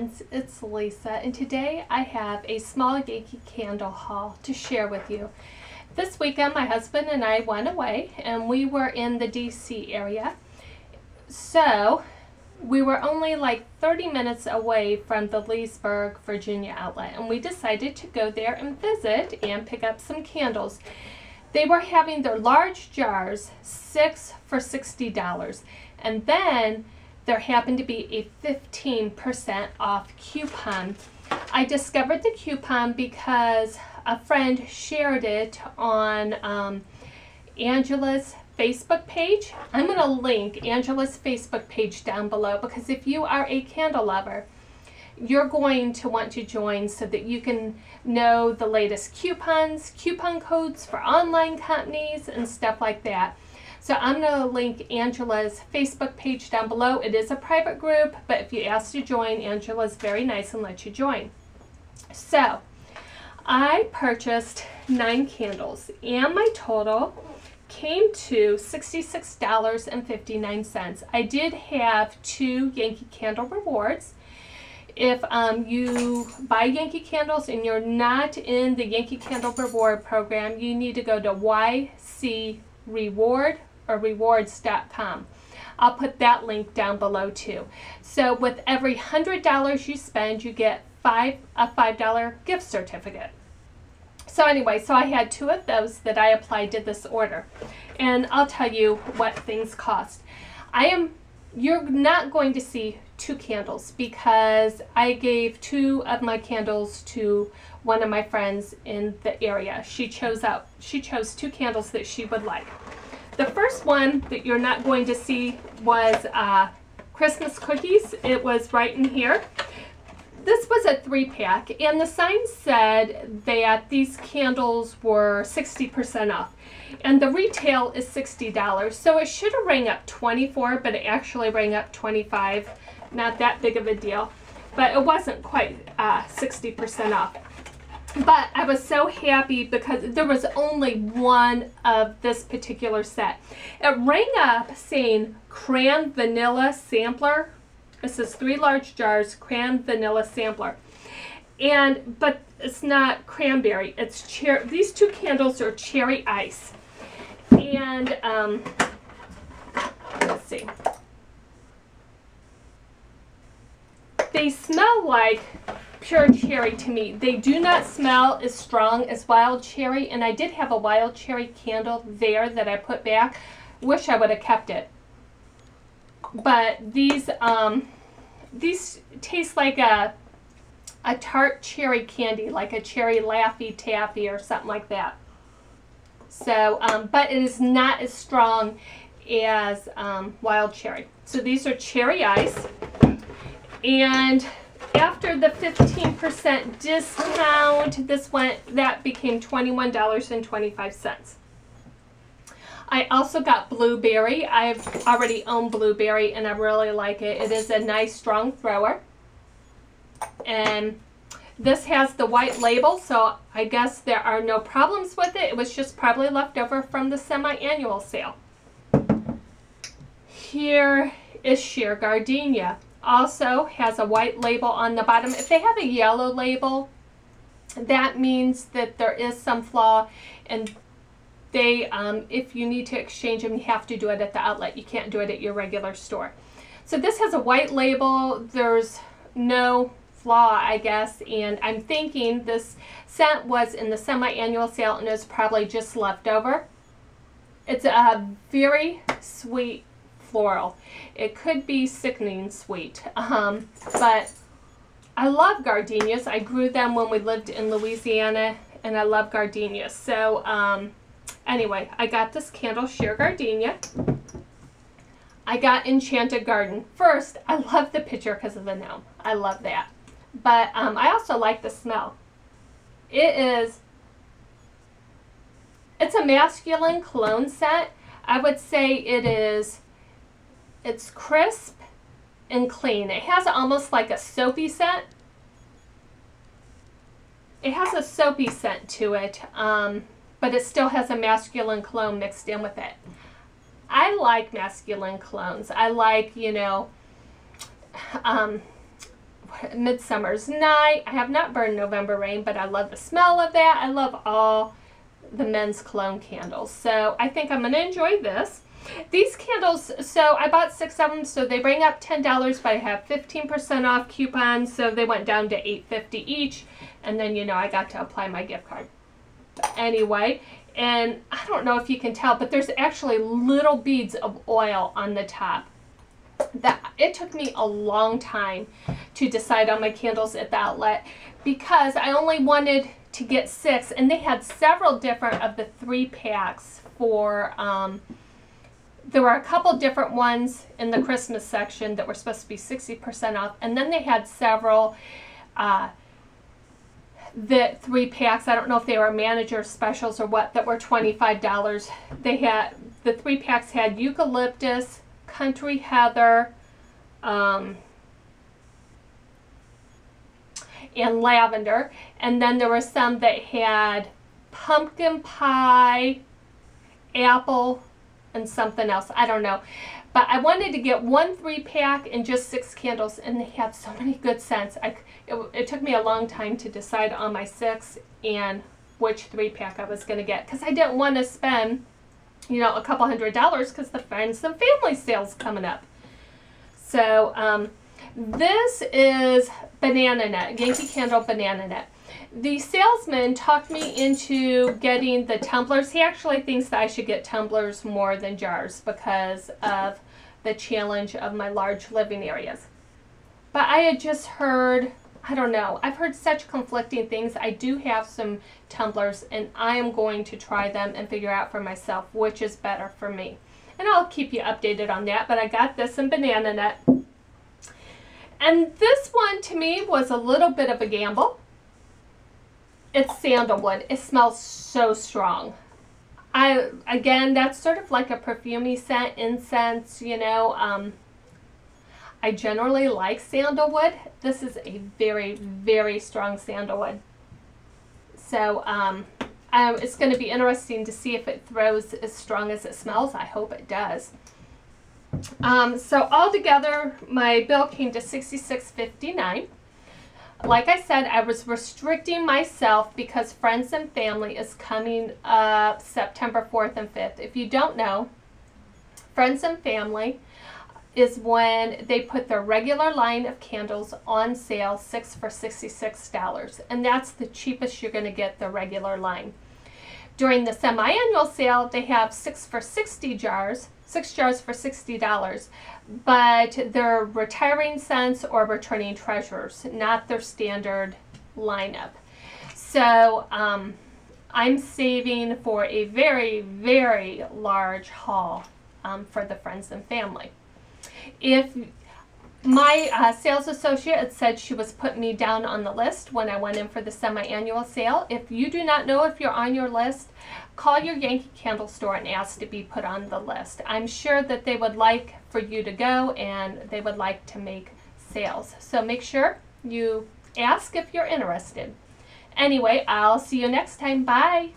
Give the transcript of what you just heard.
friends, it's Lisa, and today I have a small Yankee candle haul to share with you. This weekend my husband and I went away and we were in the DC area. So we were only like 30 minutes away from the Leesburg, Virginia outlet, and we decided to go there and visit and pick up some candles. They were having their large jars, 6 for $60, and then there happened to be a 15% off coupon. I discovered the coupon because a friend shared it on Angela's Facebook page. I'm going to link Angela's Facebook page down below because if you are a candle lover, you're going to want to join so that you can know the latest coupons, coupon codes for online companies and stuff like that. So I'm going to link Angela's Facebook page down below. It is a private group, but if you ask to join, Angela's very nice and lets you join. So I purchased 9 candles and my total came to $66.59. I did have 2 Yankee Candle rewards. If you buy Yankee candles and you're not in the Yankee Candle Reward program, you need to go to YC Reward or rewards.com. I'll put that link down below too. So with every $100 you spend, you get a $5 gift certificate. So anyway, so I had 2 of those that I applied to this order. And I'll tell you what things cost. You're not going to see 2 candles because I gave 2 of my candles to one of my friends in the area. She chose 2 candles that she would like. The first one that you're not going to see was Christmas cookies. It was right in here. This was a 3-pack, and the sign said that these candles were 60% off, and the retail is $60. So it should have rang up 24, but it actually rang up 25. Not that big of a deal, but it wasn't quite 60% off. But I was so happy because there was only one of this particular set. It rang up saying Cran Vanilla Sampler. This is 3 large jars, Cran Vanilla Sampler. But it's not cranberry, it's cherry. These 2 candles are cherry ice. And let's see. They smell like pure cherry to me. They do not smell as strong as wild cherry, and I did have a wild cherry candle there that I put back. Wish I would have kept it. But these taste like a tart cherry candy, like a cherry Laffy Taffy or something like that. So, but it is not as strong as wild cherry. So these are cherry ice. And after the 15% discount, that became $21.25. I also got blueberry. I've already owned blueberry and I really like it. It is a nice strong thrower. And this has the white label, so I guess there are no problems with it. It was just probably left over from the semi-annual sale. Here is sheer gardenia. Also has a white label on the bottom. If they have a yellow label, that means that there is some flaw, and they if you need to exchange them, you have to do it at the outlet. You can't do it at your regular store. So this has a white label. There's no flaw, I guess, and I'm thinking this scent was in the semi-annual sale and it was probably just left over. It's a very sweet floral. It could be sickening sweet, but I love gardenias. I grew them when we lived in Louisiana, and I love gardenias. So anyway, I got this candle, sheer gardenia. I got Enchanted Garden. First, I love the picture because of the gnome. I love that. But I also like the smell. It's a masculine cologne scent. I would say it's crisp and clean. It has almost like a soapy scent. It has a soapy scent to it, but it still has a masculine cologne mixed in with it. I like masculine colognes. I like, you know, Midsummer's Night. I have not burned November Rain, but I love the smell of that. I love all the men's cologne candles. So I think I'm going to enjoy this. These candles, so I bought 6 of them, so they bring up $10, but I have 15% off coupons, so they went down to $8.50 each. And then, you know, I got to apply my gift card. But anyway, and I don't know if you can tell, but there's actually little beads of oil on the top. It took me a long time to decide on my candles at the outlet because I only wanted to get 6, and they had several different of the 3 packs for, there were a couple different ones in the Christmas section that were supposed to be 60% off, and then they had several the 3 packs, I don't know if they were manager specials or what, that were $25. They had, the 3 packs had eucalyptus, country heather, and lavender. And then there were some that had pumpkin pie, apple, and something else. I don't know. But I wanted to get 1 3-pack and just 6 candles, and they have so many good scents. It took me a long time to decide on my 6 and which 3-pack I was going to get, because I didn't want to spend, you know, a couple $100 because the Friends and Family sale's coming up. So this is Banana Nut, Yankee Candle Banana Nut. The salesman talked me into getting the tumblers. He actually thinks that I should get tumblers more than jars because of the challenge of my large living areas. But I had just heard, I don't know, I've heard such conflicting things. I do have some tumblers, and I am going to try them and figure out for myself which is better for me. And I'll keep you updated on that. But I got this in Banana Nut. And this one to me was a little bit of a gamble. It's sandalwood. It smells so strong. Again, that's sort of like a perfumey scent, incense, you know. I generally like sandalwood. This is a very, very strong sandalwood. So it's going to be interesting to see if it throws as strong as it smells. I hope it does. So altogether, my bill came to $66.59. Like I said, I was restricting myself because Friends and Family is coming up September 4th and 5th. If you don't know, Friends and Family is when they put their regular line of candles on sale, 6 for $66. And that's the cheapest you're going to get, the regular line. During the semi-annual sale, they have 6 for 60 jars, 6 jars for $60. But they're retiring scents or returning treasures, not their standard lineup. So I'm saving for a very, very large haul for the Friends and Family. If my sales associate had said she was putting me down on the list when I went in for the semi-annual sale. If you do not know if you're on your list, call your Yankee Candle store and ask to be put on the list. I'm sure that they would like for you to go, and they would like to make sales. So make sure you ask if you're interested. Anyway, I'll see you next time. Bye.